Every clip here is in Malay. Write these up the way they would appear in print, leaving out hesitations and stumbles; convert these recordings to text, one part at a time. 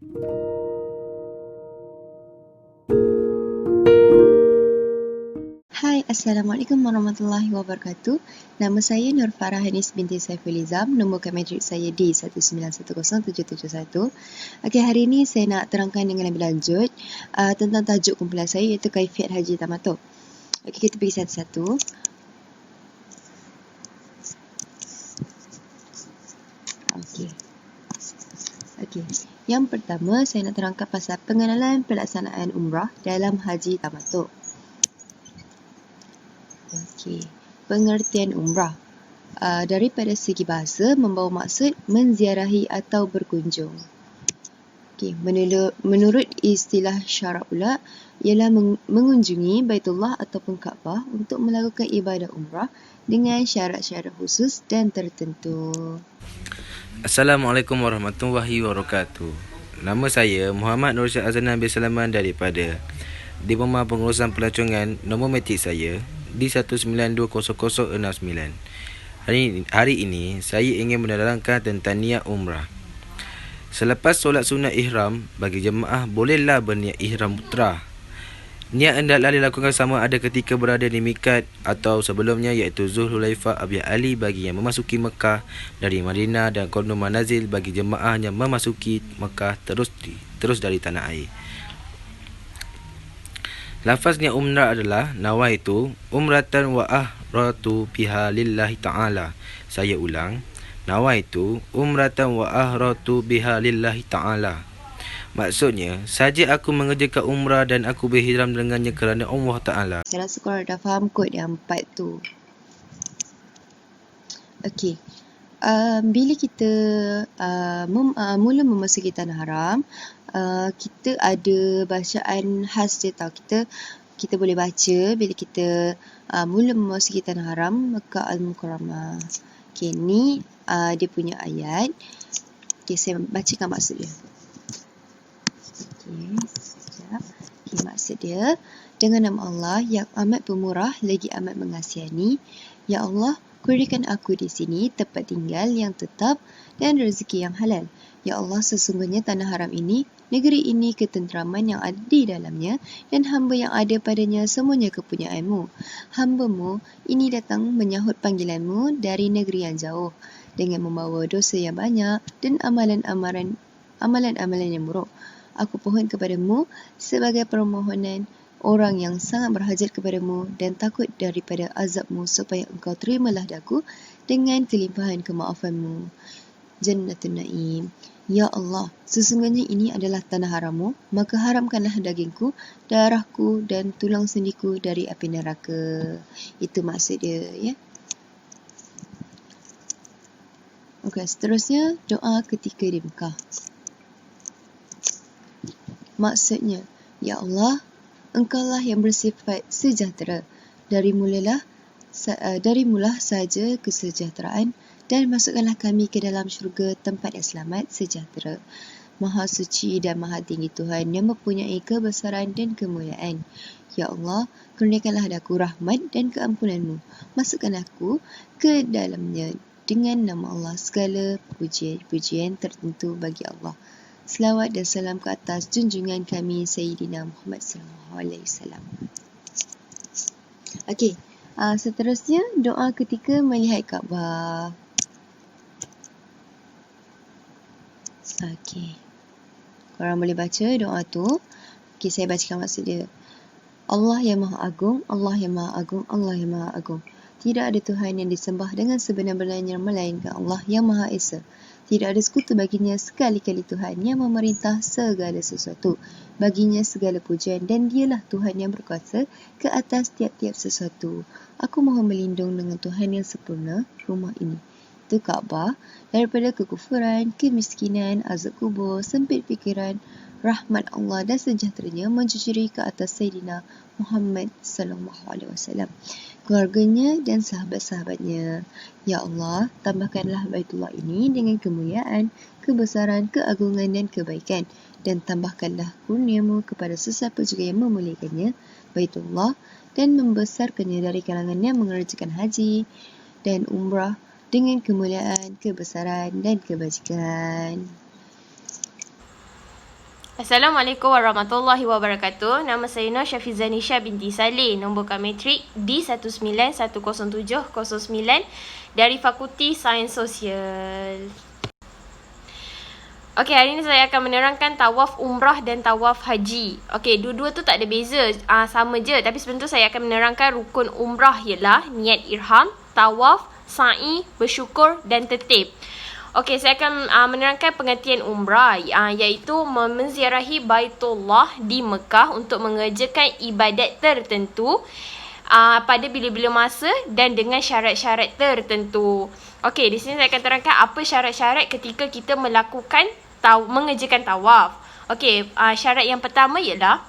Hai, Assalamualaikum warahmatullahi wabarakatuh. Nama saya Nur Farah Hanis binti Saiful Izam. Nombor Kemetrik saya D1910771. Okey, hari ini saya nak terangkan dengan lebih lanjut tentang tajuk kumpulan saya iaitu Kaifiat Haji Tamatuk. Okey, kita pergi satu-satu. Okey. Yang pertama, saya nak terangkan pasal pengenalan pelaksanaan umrah dalam Haji Tamatuk. Okey, pengertian umrah. Daripada segi bahasa, membawa maksud menziarahi atau berkunjung. Okey, menurut istilah syarak pula, ialah mengunjungi Baitullah ataupun Kaabah untuk melakukan ibadah umrah dengan syarat-syarat khusus dan tertentu. Assalamualaikum warahmatullahi wabarakatuh. Nama saya Muhammad Nur Syah Azanan bin Salaman daripada Diploma Pengurusan Pelancongan. Nombor metrik saya D1920069. Hari ini saya ingin menerangkan tentang niat umrah. Selepas solat sunat ihram, bagi jemaah bolehlah berniat ihram putra. Niat hendaklah dilakukan sama ada ketika berada di mikat atau sebelumnya, iaitu Zulhulaifah Abyad Ali bagi yang memasuki Mekah dari Madinah dan Qardun Manazil bagi jemaah yang memasuki Mekah terus dari tanah air. Lafaz niat umrah adalah nawaitu umratan wa ahratu biha lillahi ta'ala. Saya ulang, nawaitu umratan wa ahratu biha lillahi ta'ala. Maksudnya, saja aku mengerjakan umrah dan aku berihram dengannya kerana Allah Ta'ala. Saya rasa korang dah faham kot yang part tu. Okey. Bila kita mula memasuki tanah haram, kita ada bacaan khas dia tau. Kita boleh baca bila kita mula memasuki tanah haram Mekah Al-Mukarramah. Okey, ni dia punya ayat. Okey, saya bacakan maksud dia. Sekejap. Okay, maksud dia, dengan nama Allah yang amat pemurah lagi amat mengasihani. Ya Allah, kurniakan aku di sini tempat tinggal yang tetap dan rezeki yang halal. Ya Allah, sesungguhnya tanah haram ini, negeri ini ketenteraman yang ada di dalamnya dan hamba yang ada padanya semuanya kepunyaanmu. Hamba-Mu ini datang menyahut panggilanmu dari negeri yang jauh dengan membawa dosa yang banyak dan amalan-amalan yang buruk. Aku pohon kepadamu sebagai permohonan orang yang sangat berhajat kepadamu dan takut daripada azabmu supaya engkau terimalah daku dengan kelimpahan kemaafanmu. Jannatun Naim. Ya Allah, sesungguhnya ini adalah tanah harammu, maka haramkanlah dagingku, darahku dan tulang sendiku dari api neraka. Itu maksud dia, ya. Okey, seterusnya doa ketika di Mekah. Maksudnya, Ya Allah, Engkaulah yang bersifat sejahtera. Dari mula saja kesejahteraan dan masukkanlah kami ke dalam syurga tempat yang selamat sejahtera. Maha suci dan maha tinggi Tuhan yang mempunyai kebesaran dan kemuliaan. Ya Allah, kurniakanlah aku rahmat dan keampunan-Mu. Masukkan aku ke dalamnya dengan nama Allah. Segala pujian tertentu bagi Allah. Selawat dan salam ke atas junjungan kami Sayyidina Muhammad sallallahu alaihi wasallam. Okey, seterusnya doa ketika melihat Kaabah. Okey. Korang boleh baca doa tu. Okey, saya bacakan maksud dia. Allah yang Maha Agung, Allah yang Maha Agung, Allah yang Maha Agung. Tidak ada Tuhan yang disembah dengan sebenar-benarnya melainkan Allah yang Maha Esa. Tidak ada sekutu baginya sekali-kali Tuhan yang memerintah segala sesuatu. Baginya segala pujian dan dialah Tuhan yang berkuasa ke atas tiap-tiap sesuatu. Aku mohon berlindung dengan Tuhan yang sempurna rumah ini, itu Kaabah, daripada kekufuran, kemiskinan, azab kubur, sempit fikiran. Rahmat Allah dan sejahteranya mencucuri ke atas Sayyidina Muhammad sallallahu alaihi wasallam, keluarganya dan sahabat-sahabatnya. Ya Allah, tambahkanlah Baitullah ini dengan kemuliaan, kebesaran, keagungan dan kebaikan, dan tambahkanlah kurnia-Mu kepada sesiapa juga yang memuliakannya, Baitullah, dan membesarkannya dari kalangan yang mengerjakan haji dan umrah dengan kemuliaan, kebesaran dan kebajikan. Assalamualaikum warahmatullahi wabarakatuh. Nama saya Nur Syafizanisha binti Saleh. Nombor metrik D19107009 dari Fakulti Sains Sosial. Okey, hari ini saya akan menerangkan tawaf umrah dan tawaf haji. Okey, dua-dua tu tak ada beza, sama je. Tapi sebelum tu saya akan menerangkan rukun umrah ialah niat ihram, tawaf, sa'i, bersyukur dan tertib. Okey, saya akan menerangkan pengertian umrah, iaitu menziarahi Baitullah di Mekah untuk mengerjakan ibadat tertentu pada bila-bila masa dan dengan syarat-syarat tertentu. Okey, di sini saya akan terangkan apa syarat-syarat ketika kita melakukan mengerjakan tawaf. Okey, syarat yang pertama ialah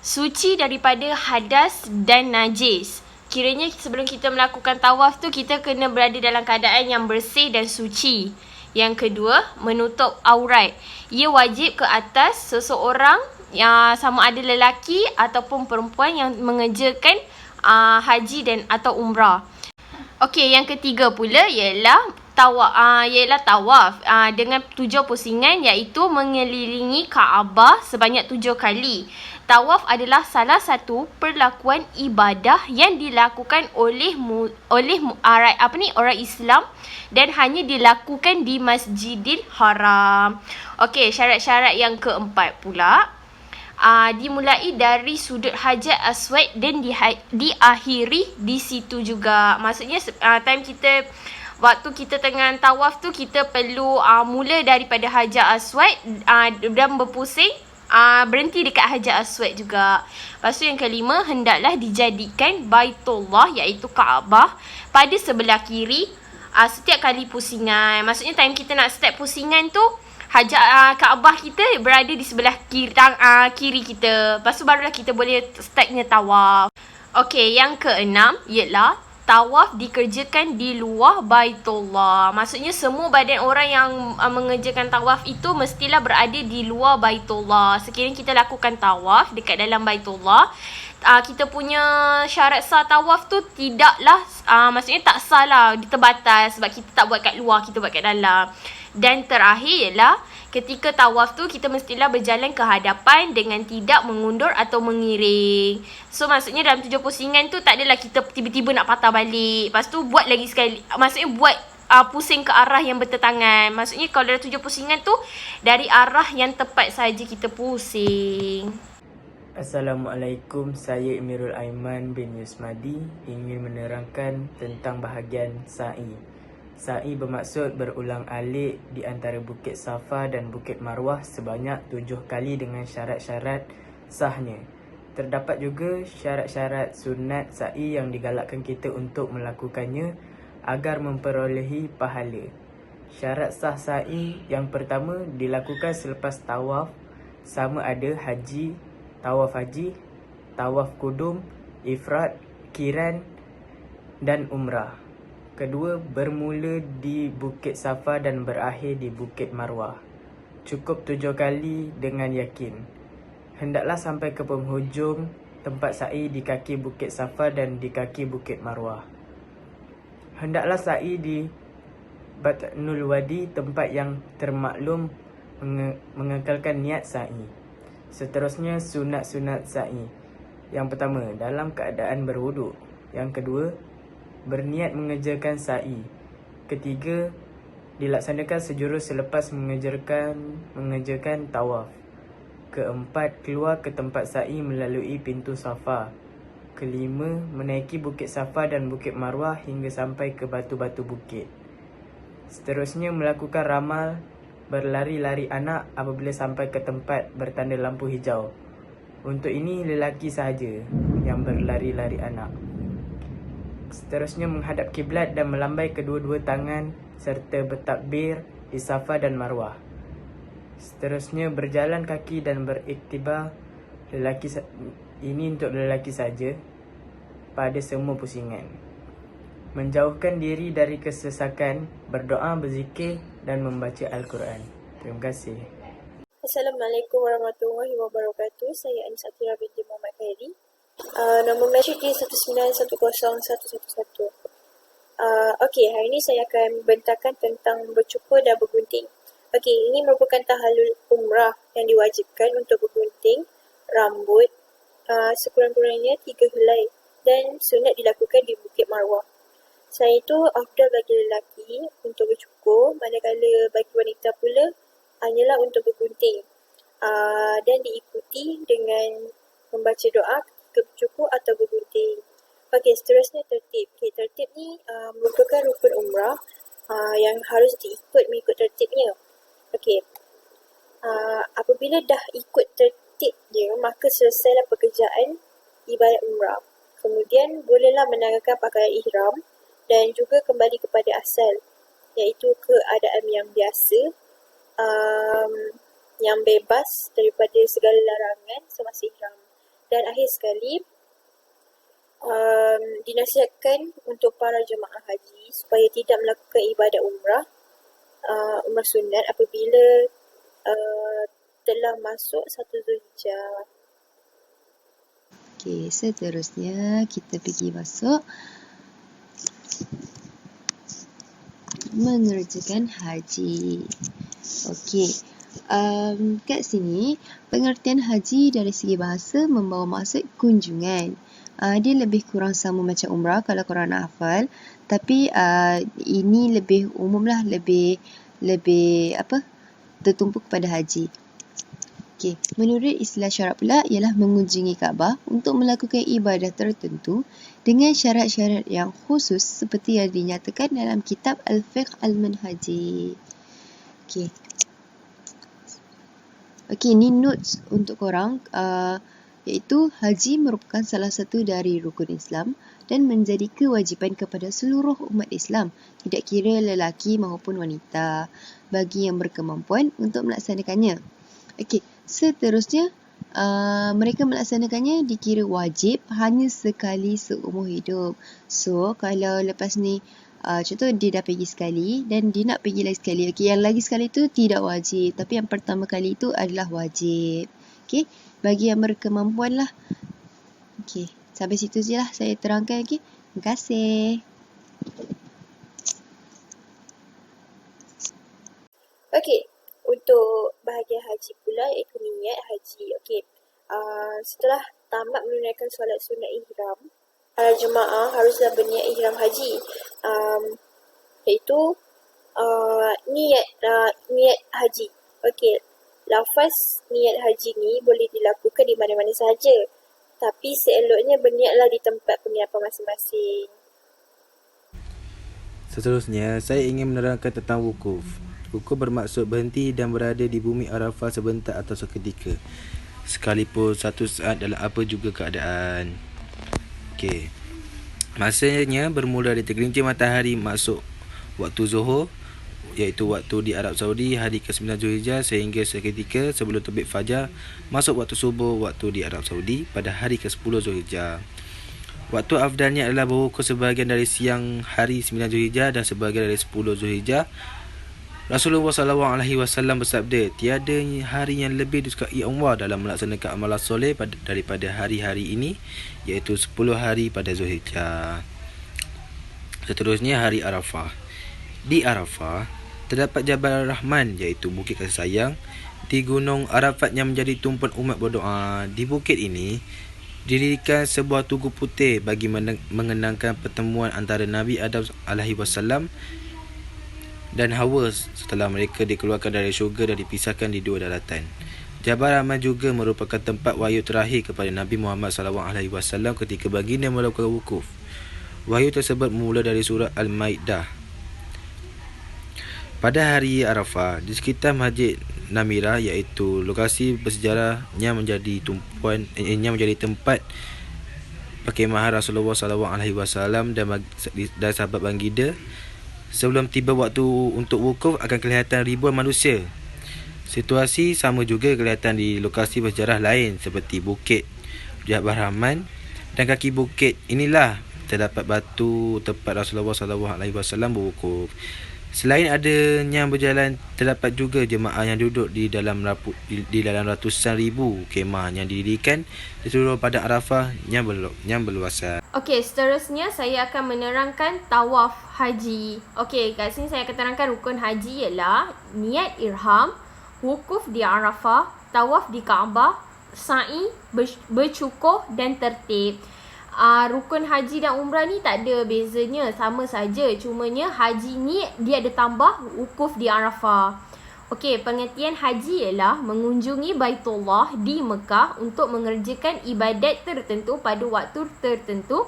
suci daripada hadas dan najis. Kiranya sebelum kita melakukan tawaf tu, kita kena berada dalam keadaan yang bersih dan suci. Yang kedua, menutup aurat. Ia wajib ke atas seseorang, sama ada lelaki ataupun perempuan yang mengerjakan haji dan atau umrah. Okey, yang ketiga pula ialah tawaf dengan 7 pusingan, iaitu mengelilingi Kaabah sebanyak 7 kali. Tawaf adalah salah satu perlakuan ibadah yang dilakukan oleh orang Islam dan hanya dilakukan di Masjidil Haram. Okey, syarat-syarat yang keempat pula, dimulai dari sudut Hajar Aswad dan diakhiri di situ juga. Maksudnya waktu kita tengah tawaf tu, kita perlu mula daripada Hajar Aswad dan berpusing, berhenti dekat Hajar Aswad juga. Lepas tu yang kelima, hendaklah dijadikan Baitullah iaitu Kaabah pada sebelah kiri setiap kali pusingan. Maksudnya time kita nak start pusingan tu, Kaabah kita berada di sebelah kiri kita. Lepas tu barulah kita boleh startnya tawaf. Okey, yang keenam ialah tawaf dikerjakan di luar Baitullah. Maksudnya semua badan orang yang mengerjakan tawaf itu mestilah berada di luar Baitullah. Sekiranya kita lakukan tawaf dekat dalam Baitullah, kita punya syarat sah tawaf tu tidaklah, maksudnya tak sah lah, terbatas sebab kita tak buat kat luar, kita buat kat dalam. Dan terakhir ialah ketika tawaf tu kita mestilah berjalan ke hadapan dengan tidak mengundur atau mengiring. So maksudnya dalam 7 pusingan tu tak adalah kita tiba-tiba nak patah balik. Lepas tu buat lagi sekali. Maksudnya buat pusing ke arah yang bertentangan. Maksudnya kalau dalam 7 pusingan tu dari arah yang tepat saja kita pusing. Assalamualaikum, saya Amirul Aiman bin Yusmadi ingin menerangkan tentang bahagian sa'i. Sa'i bermaksud berulang alik di antara Bukit Safa dan Bukit Marwah sebanyak 7 kali dengan syarat-syarat sahnya. Terdapat juga syarat-syarat sunat sa'i yang digalakkan kita untuk melakukannya agar memperolehi pahala. Syarat sah sa'i yang pertama dilakukan selepas tawaf, sama ada tawaf haji, tawaf kudum, ifrad, kiran dan umrah. Kedua, bermula di Bukit Safa dan berakhir di Bukit Marwah. Cukup 7 kali dengan yakin. Hendaklah sampai ke penghujung tempat sa'i di kaki Bukit Safa dan di kaki Bukit Marwah. Hendaklah sa'i di Batnul Wadi, tempat yang termaklum mengekalkan niat sa'i. Seterusnya, sunat-sunat sa'i. Yang pertama, dalam keadaan berwuduk. Yang kedua, berniat mengerjakan sa'i. Ketiga, dilaksanakan sejurus selepas mengerjakan tawaf. Keempat, keluar ke tempat sa'i melalui pintu Safa. Kelima, menaiki Bukit Safa dan Bukit Marwah hingga sampai ke batu-batu bukit. Seterusnya, melakukan ramal berlari-lari anak apabila sampai ke tempat bertanda lampu hijau. Untuk ini, lelaki sahaja yang berlari-lari anak. Seterusnya, menghadap kiblat dan melambai kedua-dua tangan serta bertakbir di Safa dan Marwah. Seterusnya, berjalan kaki dan beriktibar. Ini untuk lelaki saja pada semua pusingan. Menjauhkan diri dari kesesakan, berdoa, berzikir dan membaca Al-Quran. Terima kasih. Assalamualaikum warahmatullahi wabarakatuh. Saya Anisatira binti Muhammad Khairi. Nombor matrik D19101111. Okey, hari ini saya akan bentangkan tentang bercukur dan bergunting. Okey, ini merupakan tahallul umrah yang diwajibkan untuk bergunting rambut sekurang-kurangnya 3 helai dan sunat dilakukan di Bukit Marwah. Selain itu, afdal bagi lelaki untuk bercukur, manakala bagi wanita pula hanyalah untuk bergunting dan diikuti dengan membaca doa ketika bercukur atau bergunting. Okey, seterusnya tertib. Okey, tertib ni merupakan rukun umrah yang harus mengikut tertibnya. Okey, apabila dah ikut tertib dia, maka selesailah pekerjaan ibadat umrah. Kemudian bolehlah menanggalkan pakaian ihram dan juga kembali kepada asal, iaitu keadaan yang biasa, yang bebas daripada segala larangan semasa ihram. Dan akhir sekali, dinasihatkan untuk para jemaah haji supaya tidak melakukan ibadat umrah sunat apabila telah masuk 1 Zulhijjah. Okey, seterusnya kita pergi masuk mengerjakan haji. Okey, kat sini pengertian haji dari segi bahasa membawa maksud kunjungan. Dia lebih kurang sama macam umrah kalau korang nak hafal, tapi ini lebih umum lah, lebih tertumpu kepada haji. Okey, menurut istilah syarak pula ialah mengunjungi Kaabah untuk melakukan ibadah tertentu dengan syarat-syarat yang khusus seperti yang dinyatakan dalam kitab Al-Fiqh Al-Manhaji. Okey, ni notes untuk korang, iaitu haji merupakan salah satu dari rukun Islam dan menjadi kewajipan kepada seluruh umat Islam, tidak kira lelaki maupun wanita, bagi yang berkemampuan untuk melaksanakannya. Okey, seterusnya mereka melaksanakannya dikira wajib hanya sekali seumur hidup. So, kalau lepas ni contoh dia dah pergi sekali dan dia nak pergi lagi sekali. Okey, yang lagi sekali tu tidak wajib, tapi yang pertama kali itu adalah wajib. Okey, bagi yang berkemampuan lah. Okey, sampai situ je lah saya terangkan. Okey, terima kasih. Okey, untuk bahagian haji pula iaitu niat haji. Okey, setelah tamat menunaikan solat sunat ihram, para jemaah haruslah berniat ihram haji, iaitu niat haji. Okey, lafaz niat haji ni boleh dilakukan di mana-mana sahaja, tapi seeloknya berniatlah di tempat penginapan masing-masing. Seterusnya, saya ingin menerangkan tentang wukuf. Wukuf bermaksud berhenti dan berada di bumi Arafah sebentar atau seketika, sekalipun 1 saat dalam apa juga keadaan. Okey, masanya bermula dari tergelincir matahari masuk waktu Zuhur, iaitu waktu di Arab Saudi hari ke-9 Zulhijjah, sehingga seketika sebelum terbit fajar masuk waktu subuh waktu di Arab Saudi pada hari ke-10 Zulhijjah. Waktu afdalnya adalah berwukuf sebahagian dari siang hari 9 Zulhijjah dan sebahagian dari 10 Zulhijjah. Rasulullah SAW bersabda, tiada hari yang lebih disukai Allah dalam melaksanakan amalan soleh daripada hari-hari ini, iaitu 10 hari pada Zulhijjah. Seterusnya, hari Arafah. Di Arafah terdapat Jabal Rahman, iaitu bukit kasih sayang, di gunung Arafat yang menjadi tumpuan umat berdoa. Di bukit ini didirikan sebuah tugu putih bagi mengenangkan pertemuan antara Nabi Adam AS dan Hawa setelah mereka dikeluarkan dari syurga dan dipisahkan di 2 daratan. Jabal Rahman juga merupakan tempat wahyu terakhir kepada Nabi Muhammad SAW ketika baginda melakukan wukuf. Wahyu tersebut bermula dari surah Al-Maidah. Pada hari Arafah, di sekitar Masjid Namirah, iaitu lokasi bersejarah yang menjadi tempat perkemahan Rasulullah SAW dan sahabat baginda. Sebelum tiba waktu untuk wukuf akan kelihatan ribuan manusia. Situasi sama juga kelihatan di lokasi bersejarah lain seperti Bukit Jabal Rahman dan kaki bukit inilah terdapat batu tempat Rasulullah SAW berwukuf. Selain adanya berjalan, terdapat juga jemaah yang duduk di dalam ratusan ribu kemah yang didirikan di seluruh padang Arafah yang berluasan. Okey, seterusnya saya akan menerangkan tawaf haji. Okey, kat sini saya akan terangkan rukun haji ialah niat ihram, wukuf di Arafah, tawaf di Kaabah, sa'i, bercukur dan tertib. Rukun haji dan umrah ni tak ada bezanya, sama saja. Cumanya haji ni dia ada tambah wukuf di Arafah. Okey, pengertian haji ialah mengunjungi Baitullah di Mekah untuk mengerjakan ibadat tertentu pada waktu tertentu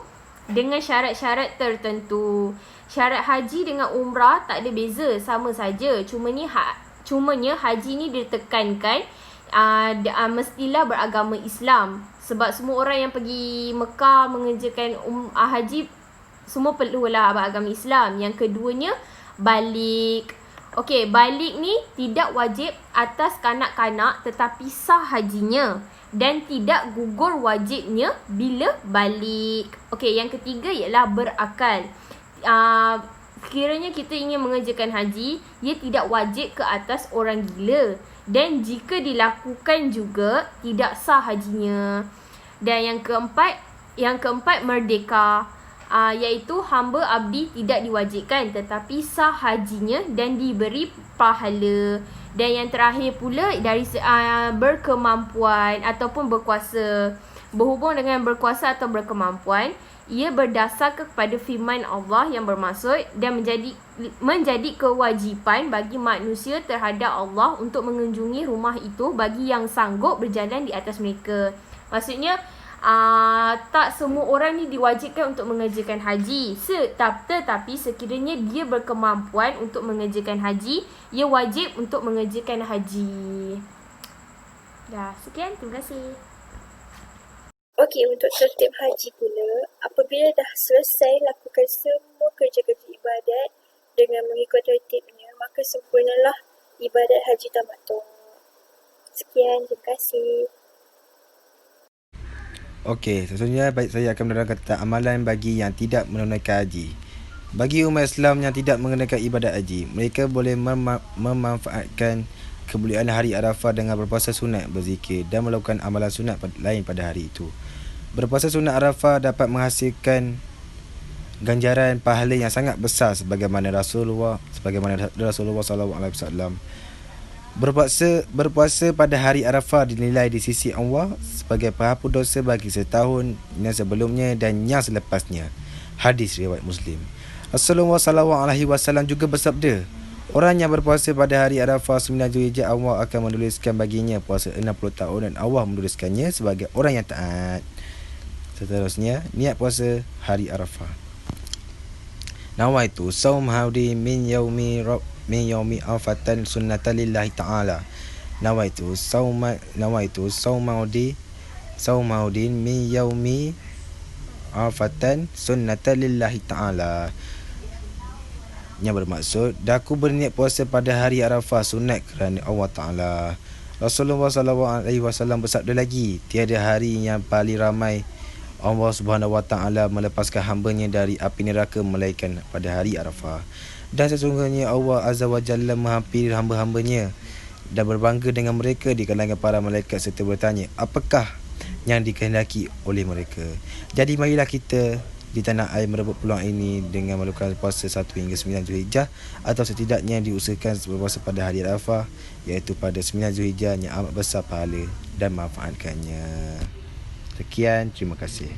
dengan syarat-syarat tertentu. Syarat haji dengan umrah tak ada beza, sama saja. Cumanya haji ni ditekankan mestilah beragama Islam. Sebab semua orang yang pergi Mekah mengerjakan haji semua perlulah beragama Islam. Yang keduanya, balik. Okey, balik ni tidak wajib atas kanak-kanak tetapi sah hajinya dan tidak gugur wajibnya bila balik. Okey, yang ketiga ialah berakal. Sekiranya kita ingin mengerjakan haji, ia tidak wajib ke atas orang gila dan jika dilakukan juga tidak sah hajinya. Dan yang keempat merdeka, iaitu hamba abdi tidak diwajibkan tetapi sah hajinya dan diberi pahala. Dan yang terakhir pula dari berkemampuan ataupun berkuasa. Berhubung dengan berkuasa atau berkemampuan, ia berdasar kepada firman Allah yang bermaksud dan menjadi kewajipan bagi manusia terhadap Allah untuk mengunjungi rumah itu bagi yang sanggup berjalan di atas mereka. Maksudnya tak semua orang ni diwajibkan untuk mengerjakan haji. Tetapi sekiranya dia berkemampuan untuk mengerjakan haji, ia wajib untuk mengerjakan haji. Dah, sekian. Terima kasih. Okey, untuk tertib haji pula, apabila dah selesai lakukan semua kerja-kerja ibadat dengan mengikut tertibnya, maka sempurnalah ibadat haji tamattu. Sekian, terima kasih. Okey, seterusnya saya akan menerangkan tentang amalan bagi yang tidak menunaikan haji. Bagi umat Islam yang tidak mengenaikan ibadat haji, mereka boleh memanfaatkan kemuliaan hari Arafah dengan berpuasa sunat, berzikir dan melakukan amalan sunat lain pada hari itu. Berpuasa sunat Arafah dapat menghasilkan ganjaran pahala yang sangat besar sebagaimana Rasulullah SAW. Berpuasa pada hari Arafah dinilai di sisi Allah sebagai penghapus dosa bagi setahun yang sebelumnya dan yang selepasnya. Hadis riwayat Muslim. Rasulullah SAW juga bersabda, orang yang berpuasa pada hari Arafah 9 Zulhijjah, Allah akan menuliskan baginya puasa 60 tahun dan Allah menuliskannya sebagai orang yang taat. Seterusnya, niat puasa hari Arafah. Nawaitu saum haudi min yaumi afatan sunnatan lillahi ta'ala. Nawaitu saumaudin min yaumi afatan sunnatan lillahi ta'ala. Yang bermaksud, daku berniat puasa pada hari Arafah sunat kerana Allah Ta'ala. Rasulullah SAW bersabda lagi, tiada hari yang paling ramai Allah Subhanahu Wa Ta'ala melepaskan hambanya dari api neraka melainkan pada hari Arafah. Dan sesungguhnya Allah Azza wa Jalla menghampiri hamba-hambanya dan berbangga dengan mereka di kalangan para malaikat serta bertanya, apakah yang dikehendaki oleh mereka? Jadi marilah kita di tanah air merebut peluang ini dengan melakukan puasa 1 hingga 9 Zulhijjah atau setidaknya diusahakan berpuasa pada hari Arafah, iaitu pada 9 Zulhijjah yang amat besar pahala dan manfaatkannya. Sekian, terima kasih.